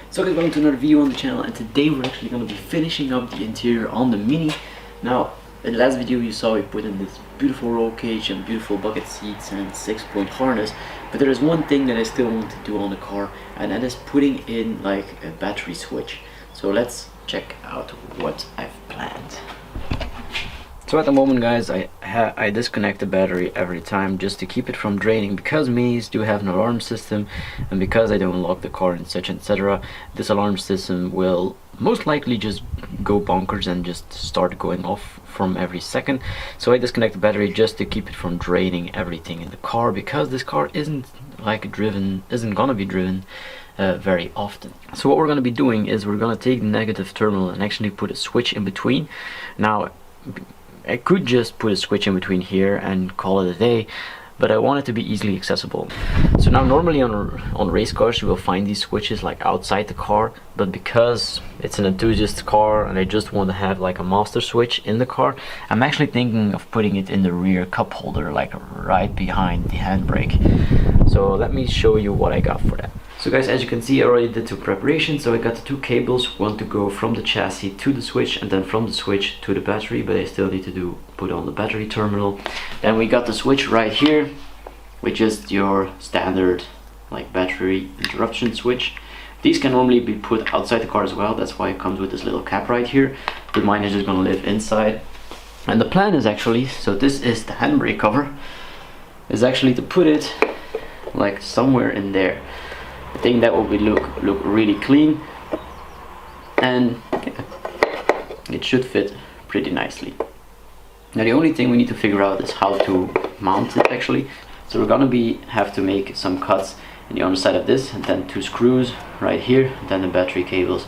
So guys, welcome to another video on the channel, and today we're actually going to be finishing up the interior on the Mini. Now, in the last video you saw we put in this beautiful roll cage and beautiful bucket seats and 6-point harness, but there is one thing that I still want to do on the car, and that is putting in like a battery switch. So let's check out what I've planned. So at the moment, guys, I disconnect the battery every time just to keep it from draining, because Minis do have an alarm system, and because I don't lock the car and such etc. This alarm system will most likely just go bonkers and just start going off from every second. So I disconnect the battery just to keep it from draining everything in the car, because this car isn't gonna be driven very often. So what we're gonna be doing is we're gonna take the negative terminal and actually put a switch in between. Now, I could just put a switch in between here and call it a day, but I want it to be easily accessible. So now normally on race cars you will find these switches like outside the car, but because it's an enthusiast car and I just want to have like a master switch in the car, I'm actually thinking of putting it in the rear cup holder, like right behind the handbrake. So let me show you what I got for that. So guys, as you can see, I already did some preparation. So I got the two cables, one to go from the chassis to the switch, and then from the switch to the battery, but I still need to put on the battery terminal. Then we got the switch right here, which is your standard like battery interruption switch. These can normally be put outside the car as well, that's why it comes with this little cap right here, but mine is just going to live inside. And the plan is actually, so this is the handbrake cover, is actually to put it like somewhere in there. I think that will look really clean, and it should fit pretty nicely. Now the only thing we need to figure out is how to mount it actually. So we're gonna have to make some cuts in the underside of this, and then two screws right here, and then the battery cables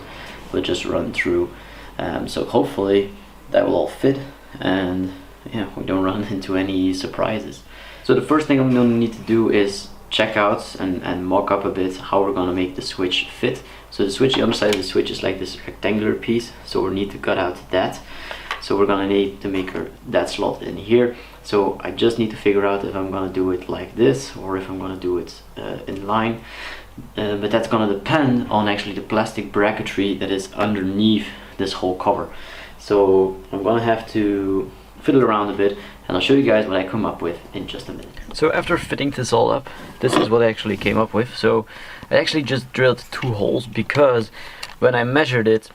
will just run through. So hopefully that will all fit, and yeah, we don't run into any surprises. So the first thing I'm gonna need to do is check out and mock up a bit how we're gonna make the switch fit. So the switch, the underside of the switch is like this rectangular piece, so we need to cut out that. So we're gonna need to make that slot in here. So I just need to figure out if I'm gonna do it like this or if I'm gonna do it in line. But that's gonna depend on actually the plastic bracketry that is underneath this whole cover. So I'm gonna have to fiddle around a bit, and I'll show you guys what I come up with in just a minute. So after fitting this all up, this is what I actually came up with. So I actually just drilled two holes, because when I measured it,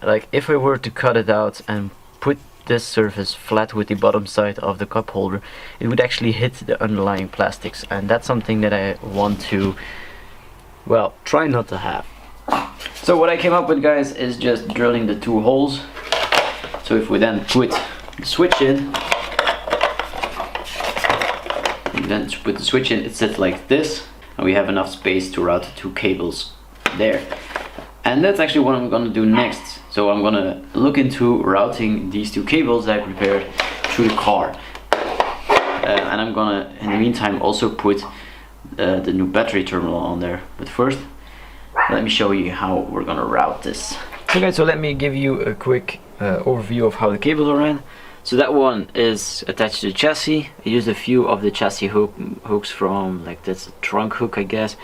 like if I were to cut it out and put this surface flat with the bottom side of the cup holder, it would actually hit the underlying plastics, and that's something that I want to, well, try not to have. So what I came up with, guys, is just drilling the two holes. So if we then put the switch in, and then put the switch in, it sits like this, and we have enough space to route the two cables there. And that's actually what I'm gonna do next. So I'm gonna look into routing these two cables that I prepared through the car, and I'm gonna in the meantime also put the new battery terminal on there. But first, let me show you how we're gonna route this. Okay, so let me give you a quick overview of how the cables are ran. So that one is attached to the chassis. I used a few of the chassis hooks from like this trunk hook, I guess.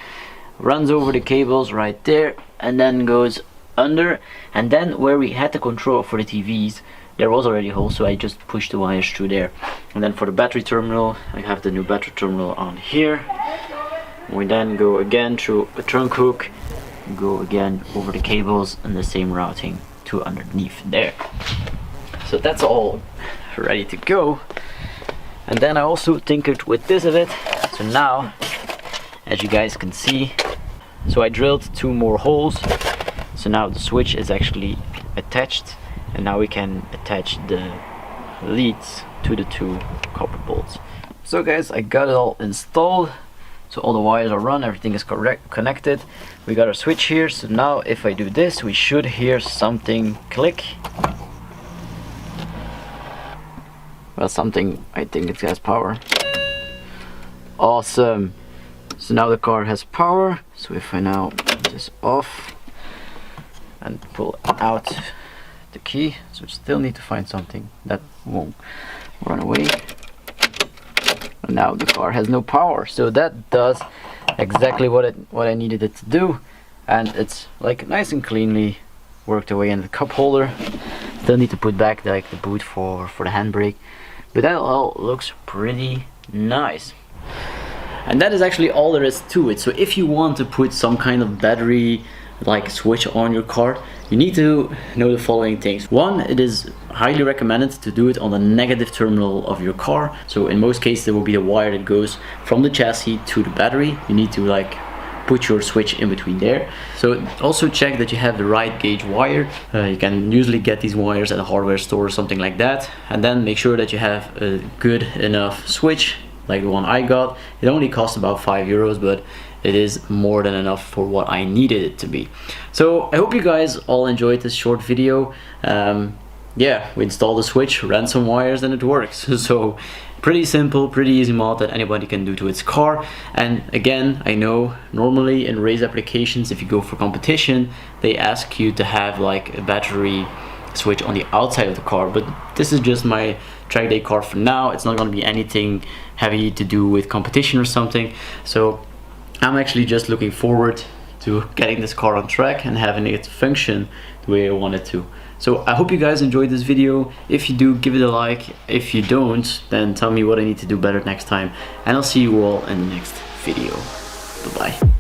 Runs over the cables right there, and then goes under, and then where we had the control for the TVs, there was already a hole, so I just pushed the wires through there. And then for the battery terminal, I have the new battery terminal on here. We then go again through a trunk hook, go again over the cables, and the same routing to underneath there. So that's all ready to go. And then I also tinkered with this a bit. So now, as you guys can see, so I drilled two more holes. So now the switch is actually attached, and now we can attach the leads to the two copper bolts. So guys, I got it all installed. So all the wires are run, everything is connected. We got our switch here. So now if I do this, we should hear something click. Well, something, I think it has power. Awesome. So now the car has power. So if I now put this off and pull out the key, so we still need to find something that won't run away. And now the car has no power. So that does exactly what I needed it to do. and it's like nice and cleanly worked away in the cup holder. Still need to put back like the boot for the handbrake, but that all looks pretty nice. And that is actually all there is to it. So if you want to put some kind of battery like switch on your car, you need to know the following things. One, it is highly recommended to do it on the negative terminal of your car. So in most cases, there will be the wire that goes from the chassis to the battery. You need to like put your switch in between there. So also check that you have the right gauge wire. You can usually get these wires at a hardware store or something like that. And then make sure that you have a good enough switch like the one I got. It only cost about €5, but it is more than enough for what I needed it to be. So I hope you guys all enjoyed this short video. Yeah, we installed the switch, ran some wires, and it works. So pretty simple, pretty easy mod that anybody can do to its car. And again, I know normally in race applications, if you go for competition, they ask you to have like a battery switch on the outside of the car, but this is just my track day car for now. It's not going to be anything heavy to do with competition or something. So I'm actually just looking forward to getting this car on track and having it function the way I want it to. So I hope you guys enjoyed this video. If you do, give it a like. If you don't, then tell me what I need to do better next time, and I'll see you all in the next video. Bye bye.